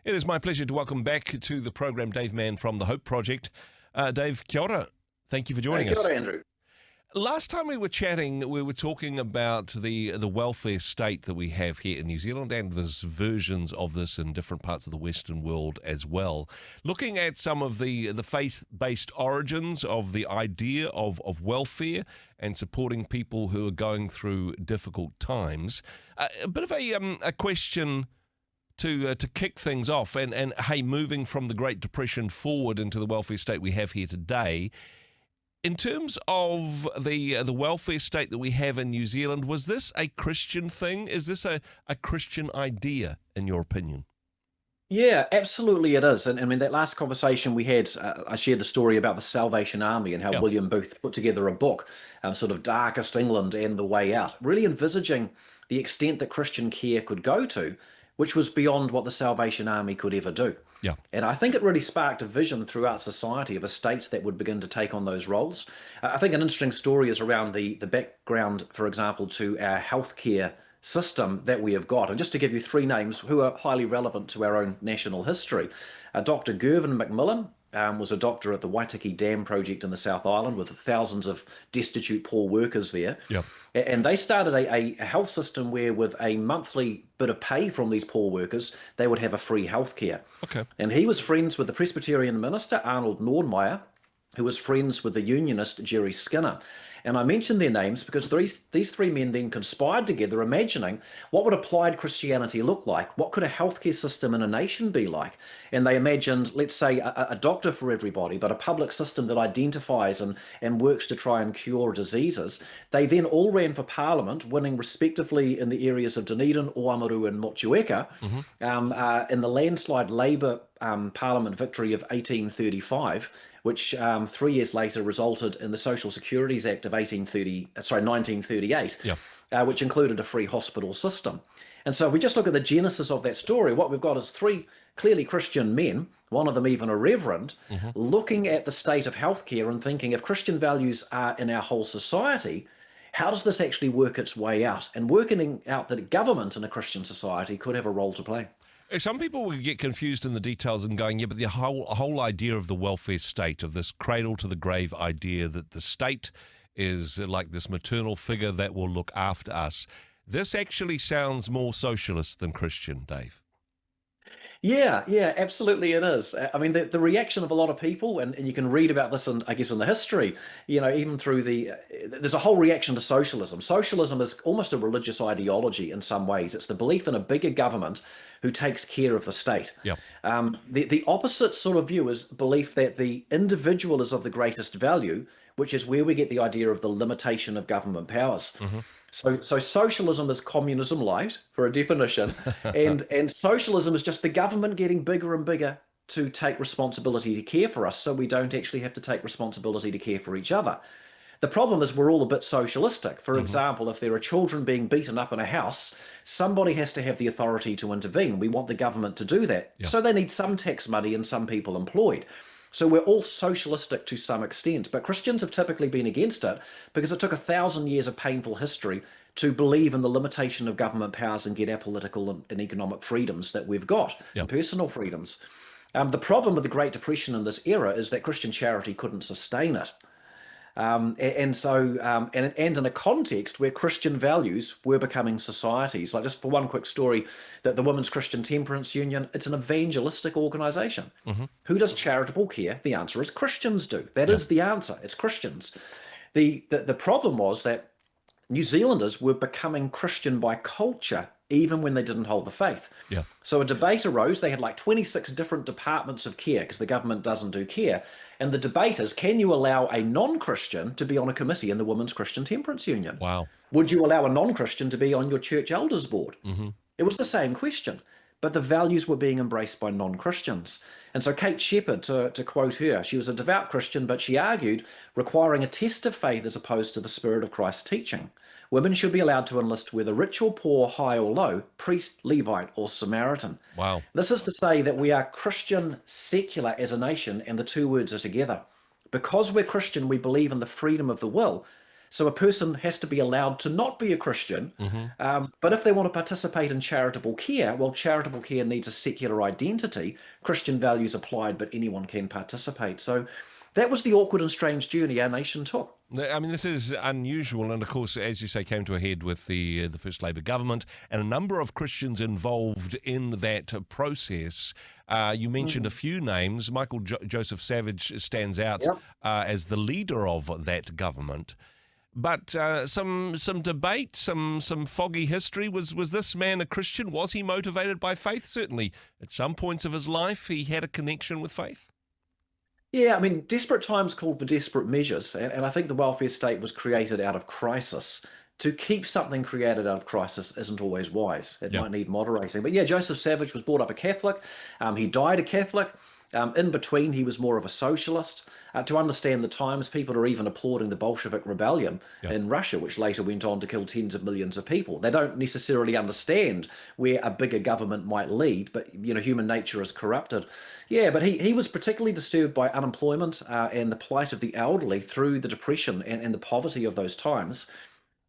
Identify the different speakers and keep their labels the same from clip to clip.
Speaker 1: It is my pleasure to welcome back to the program Dave Mann from the Hope Project. Dave, kia ora. Thank you for joining
Speaker 2: Kia
Speaker 1: us.
Speaker 2: ora, Andrew.
Speaker 1: Last time we were chatting, we were talking about the welfare state that we have here in New Zealand, and there's versions of this in different parts of the Western world as well. Looking at some of the faith-based origins of the idea of welfare and supporting people who are going through difficult times. A bit of a question to kick things off, and hey, moving from the Great Depression forward into the welfare state we have here today. In terms of the welfare state that we have in New Zealand, was this a Christian thing? Is this a Christian idea, in your opinion?
Speaker 2: Yeah, absolutely it is. And I mean, that last conversation we had, I shared the story about the Salvation Army and how
Speaker 1: Yeah,
Speaker 2: William Booth put together a book, sort of Darkest England and the Way Out, really envisaging the extent that Christian care could go to, which was beyond what the Salvation Army could ever do.
Speaker 1: yeah,
Speaker 2: And I think it really sparked a vision throughout society of a state that would begin to take on those roles. I think an interesting story is around the background, for example, to our healthcare system that we have got. And just to give you three names who are highly relevant to our own national history, Dr. Gervin McMillan was a doctor at the Waitaki Dam project in the South Island with thousands of destitute poor workers there.
Speaker 1: yeah.
Speaker 2: And they started a health system where, with a monthly bit of pay from these poor workers, they would have a free health care.
Speaker 1: Okay.
Speaker 2: And he was friends with the Presbyterian minister, Arnold Nordmeyer, who was friends with the unionist Jerry Skinner. And I mention their names because these three men then conspired together, imagining what would applied Christianity look like? What could a healthcare system in a nation be like? And they imagined, let's say, a doctor for everybody, but a public system that identifies and works to try and cure diseases. They then all ran for parliament, winning respectively in the areas of Dunedin, Oamaru and Motueka, in the landslide Labour Parliament victory of 1835, which 3 years later resulted in the Social Securities Act of 1938,
Speaker 1: Yeah.
Speaker 2: which included a free hospital system. And so if we just look at the genesis of that story, what we've got is three clearly Christian men, one of them even a reverend, looking at the state of healthcare and thinking, if Christian values are in our whole society, how does this actually work its way out? And working out that government in a Christian society could have a role to play.
Speaker 1: Some people will get confused in the details and going, yeah, but the whole idea of the welfare state, of this cradle to the grave idea that the state is like this maternal figure that will look after us. This actually sounds more socialist than Christian, Dave.
Speaker 2: Yeah, absolutely it is. I mean, the reaction of a lot of people, and you can read about this in, I guess, in the history, even through there's a whole reaction to socialism. Socialism is almost a religious ideology in some ways. It's the belief in a bigger government who takes care of the state.
Speaker 1: Yeah.
Speaker 2: The opposite sort of view is belief that the individual is of the greatest value, which is where we get the idea of the limitation of government powers. So socialism is communism light, for a definition, and socialism is just the government getting bigger and bigger to take responsibility to care for us, so we don't actually have to take responsibility to care for each other. The problem is we're all a bit socialistic. For example, if there are children being beaten up in a house, somebody has to have the authority to intervene. We want the government to do that.
Speaker 1: Yeah.
Speaker 2: So they need some tax money and some people employed. So we're all socialistic to some extent, but Christians have typically been against it because it took 1,000 years of painful history to believe in the limitation of government powers and get our political and economic freedoms that we've got,
Speaker 1: Yeah.
Speaker 2: and personal freedoms. The problem with the Great Depression in this era is that Christian charity couldn't sustain it. And in a context where Christian values were becoming societies, like, just for one quick story, that the Women's Christian Temperance Union, it's an evangelistic organization. Who does charitable care? The answer is Christians do. That is the answer. It's Christians. The problem was that New Zealanders were becoming Christian by culture, even when they didn't hold the faith.
Speaker 1: Yeah.
Speaker 2: So a debate arose. They had like 26 different departments of care because the government doesn't do care. And the debate is, can you allow a non-Christian to be on a committee in the Women's Christian Temperance Union?
Speaker 1: Wow.
Speaker 2: Would you allow a non-Christian to be on your church elders board? It was the same question, but the values were being embraced by non-Christians. And so Kate Shepherd, to quote her, she was a devout Christian, but she argued requiring a test of faith as opposed to the spirit of Christ's teaching. Women should be allowed to enlist whether rich or poor, high or low, priest, Levite or Samaritan.
Speaker 1: Wow.
Speaker 2: This is to say that we are Christian secular as a nation, and the two words are together. Because we're Christian, we believe in the freedom of the will, So a person has to be allowed to not be a Christian, but if they want to participate in charitable care, well, charitable care needs a secular identity. Christian values applied, but anyone can participate. So that was the awkward and strange journey our nation took.
Speaker 1: I mean, this is unusual, and of course, as you say, came to a head with the first Labor government, and a number of Christians involved in that process. You mentioned a few names. Michael Joseph Savage stands out
Speaker 2: Yep.
Speaker 1: as the leader of that government. But some debate, some foggy history. Was this man a Christian? Was he motivated by faith? Certainly, at some points of his life, he had a connection with faith.
Speaker 2: Yeah, I mean, desperate times called for desperate measures, and I think the welfare state was created out of crisis. To keep something created out of crisis isn't always wise. It
Speaker 1: Yeah.
Speaker 2: might need moderating. But yeah, Joseph Savage was brought up a Catholic. He died a Catholic. In between, he was more of a socialist. To understand the times, people are even applauding the Bolshevik rebellion
Speaker 1: Yeah.
Speaker 2: in Russia, which later went on to kill tens of millions of people. They don't necessarily understand where a bigger government might lead, but human nature is corrupted. Yeah, but he was particularly disturbed by unemployment and the plight of the elderly through the depression and the poverty of those times.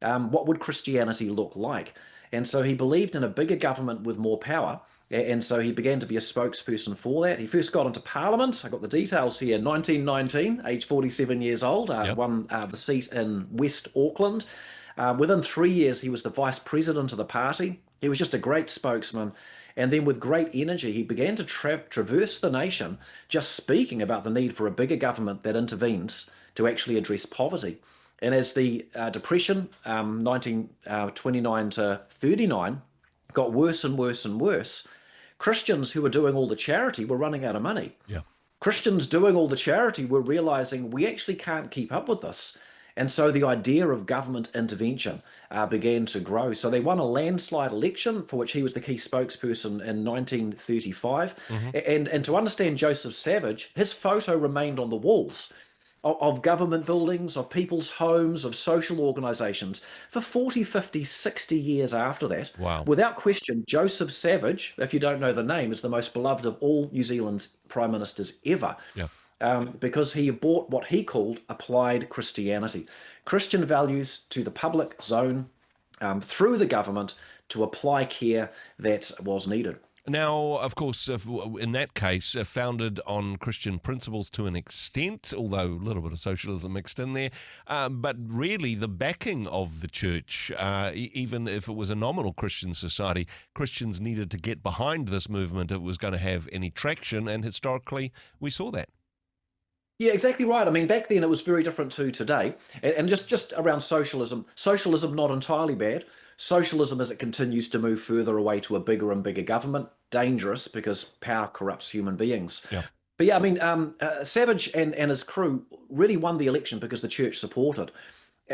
Speaker 2: What would Christianity look like? And so he believed in a bigger government with more power. And so he began to be a spokesperson for that. He first got into Parliament. I got the details here. 1919, age 47 years old,
Speaker 1: Yep.
Speaker 2: won the seat in West Auckland. Within 3 years, he was the vice president of the party. He was just a great spokesman. And then, with great energy, he began to traverse the nation, just speaking about the need for a bigger government that intervenes to actually address poverty. And as the Depression, 1929 to 39, got worse and worse and worse, Christians who were doing all the charity were running out of money.
Speaker 1: Yeah.
Speaker 2: Christians doing all the charity were realizing we actually can't keep up with this. And so the idea of government intervention began to grow. So they won a landslide election for which he was the key spokesperson in 1935. And to understand Joseph Savage, his photo remained on the walls of government buildings, of people's homes, of social organisations for 40, 50, 60 years after that.
Speaker 1: Wow.
Speaker 2: Without question, Joseph Savage, if you don't know the name, is the most beloved of all New Zealand's prime ministers ever.
Speaker 1: Yeah.
Speaker 2: Because he brought what he called applied Christianity, Christian values to the public zone through the government to apply care that was needed.
Speaker 1: Now, of course, in that case, founded on Christian principles to an extent, although a little bit of socialism mixed in there, but really the backing of the church, even if it was a nominal Christian society, Christians needed to get behind this movement if it was going to have any traction, and historically we saw that.
Speaker 2: Yeah, exactly right. I mean, back then it was very different to today. And just around socialism, not entirely bad. Socialism, as it continues to move further away to a bigger and bigger government, dangerous because power corrupts human beings.
Speaker 1: Yeah.
Speaker 2: But yeah, I mean, Savage and his crew really won the election because the church supported.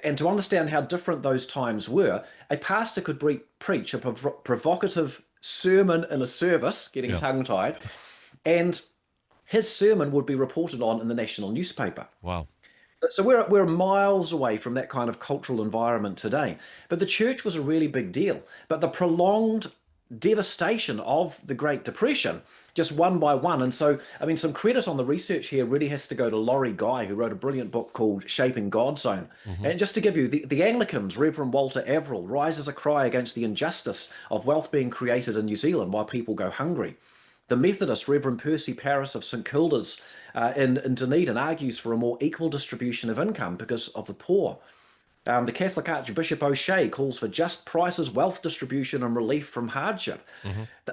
Speaker 2: And to understand how different those times were, a pastor could preach a provocative sermon in a service, getting
Speaker 1: Yeah.
Speaker 2: tongue-tied, and his sermon would be reported on in the national newspaper.
Speaker 1: Wow.
Speaker 2: So we're miles away from that kind of cultural environment today. But the church was a really big deal. But the prolonged devastation of the Great Depression, just one by one. And so, I mean, some credit on the research here really has to go to Laurie Guy, who wrote a brilliant book called Shaping God's Zone. And just to give you, the Anglicans, Reverend Walter Averill, rises a cry against the injustice of wealth being created in New Zealand while people go hungry. The Methodist, Reverend Percy Parris of St Kilda's in Dunedin, argues for a more equal distribution of income because of the poor. The Catholic Archbishop O'Shea calls for just prices, wealth distribution, and relief from hardship.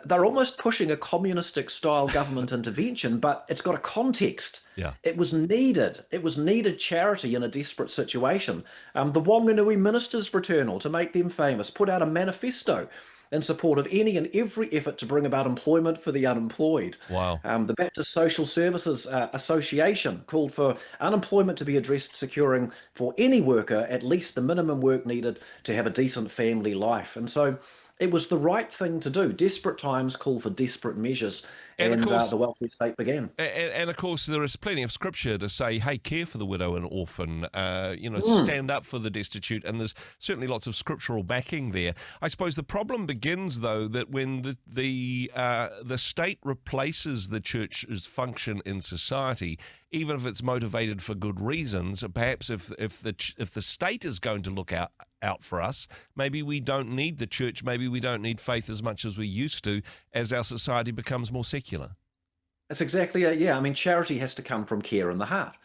Speaker 2: They're almost pushing a communistic style government intervention, but it's got a context.
Speaker 1: Yeah.
Speaker 2: It was needed. It was needed charity in a desperate situation. The Wanganui Ministers Fraternal, to make them famous, put out a manifesto in support of any and every effort to bring about employment for the unemployed.
Speaker 1: Wow.
Speaker 2: The Baptist Social Services Association called for unemployment to be addressed, securing for any worker at least the minimum work needed to have a decent family life. And so it was the right thing to do. Desperate times call for desperate measures,
Speaker 1: And of
Speaker 2: and
Speaker 1: course-
Speaker 2: the welfare state began.
Speaker 1: And of course, there is plenty of scripture to say, hey, care for the widow and orphan, stand up for the destitute, and there's certainly lots of scriptural backing there. I suppose the problem begins, though, that when the state replaces the church's function in society, even if it's motivated for good reasons. Perhaps if the state is going to look out for us, maybe we don't need the church, maybe we don't need faith as much as we used to as our society becomes more secular.
Speaker 2: That's exactly it. Yeah, I mean, charity has to come from care in the heart.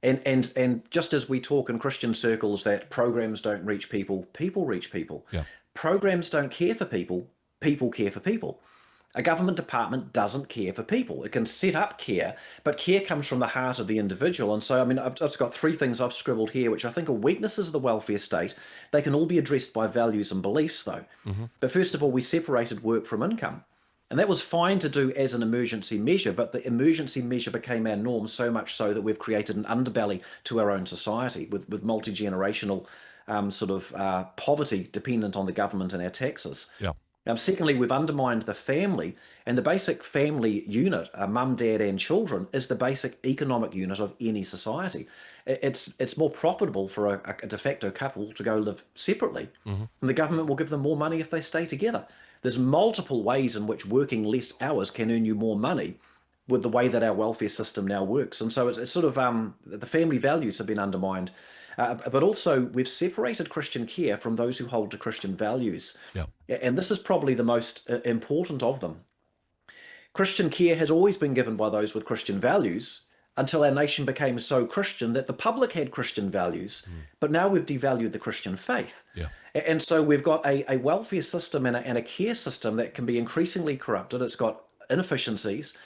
Speaker 2: And just as we talk in Christian circles that programs don't reach people, people reach people.
Speaker 1: Yeah.
Speaker 2: Programs don't care for people, people care for people. A government department doesn't care for people. It can set up care, but care comes from the heart of the individual. And so, I mean, I've just got three things I've scribbled here, which I think are weaknesses of the welfare state. They can all be addressed by values and beliefs, though. But first of all, we separated work from income. And that was fine to do as an emergency measure, but the emergency measure became our norm, so much so that we've created an underbelly to our own society with multi-generational poverty dependent on the government and our taxes.
Speaker 1: Yeah.
Speaker 2: Secondly, we've undermined the family, and the basic family unit, mum, dad, and children, is the basic economic unit of any society. It's more profitable for a de facto couple to go live separately, and the government will give them more money if they stay together. There's multiple ways in which working less hours can earn you more money with the way that our welfare system now works. And so it's sort of the family values have been undermined. But also we've separated Christian care from those who hold to Christian values.
Speaker 1: Yeah.
Speaker 2: And this is probably the most important of them. Christian care has always been given by those with Christian values until our nation became so Christian that the public had Christian values, but now we've devalued the Christian faith.
Speaker 1: Yeah.
Speaker 2: And so we've got a welfare system and a care system that can be increasingly corrupted. It's got inefficiencies.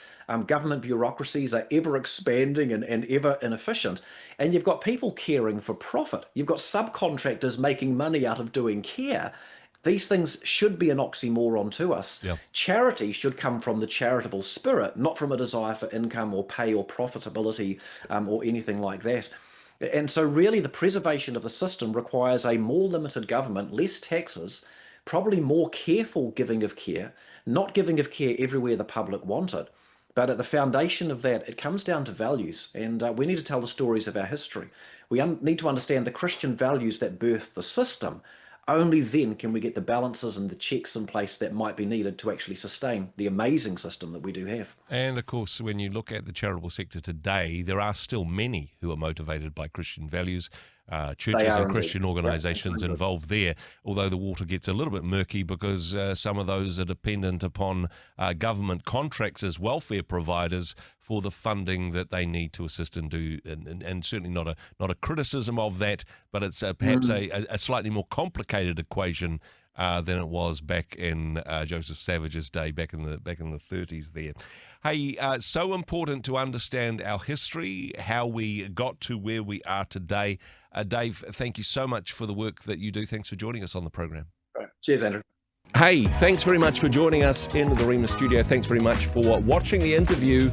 Speaker 2: Government bureaucracies are ever expanding and ever inefficient. And you've got people caring for profit. You've got subcontractors making money out of doing care. These things should be an oxymoron to us.
Speaker 1: Yeah.
Speaker 2: Charity should come from the charitable spirit, not from a desire for income or pay or profitability or anything like that. And so really the preservation of the system requires a more limited government, less taxes, probably more careful giving of care, not giving of care everywhere the public want it. But at the foundation of that, it comes down to values. And we need to tell the stories of our history. We need to understand the Christian values that birthed the system. Only then can we get the balances and the checks in place that might be needed to actually sustain the amazing system that we do have.
Speaker 1: And of course, when you look at the charitable sector today, there are still many who are motivated by Christian values. Churches and Christian organisations involved there, although the water gets a little bit murky because some of those are dependent upon government contracts as welfare providers for the funding that they need to assist and do, and certainly not a criticism of that, but it's perhaps a slightly more complicated equation than it was back in Joseph Savage's day, back in the 30s there. Hey, so important to understand our history, how we got to where we are today. Dave, thank you so much for the work that you do. Thanks for joining us on the program.
Speaker 2: Right. Cheers, Andrew.
Speaker 1: Hey, thanks very much for joining us in the Rhema studio. Thanks very much for watching the interview.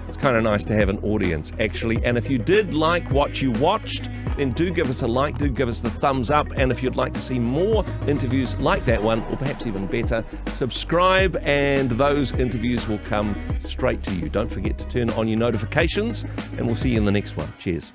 Speaker 1: It's kind of nice to have an audience, actually. And if you did like what you watched, then do give us a like, do give us the thumbs up. And if you'd like to see more interviews like that one, or perhaps even better, subscribe and those interviews will come straight to you. Don't forget to turn on your notifications, and we'll see you in the next one. Cheers.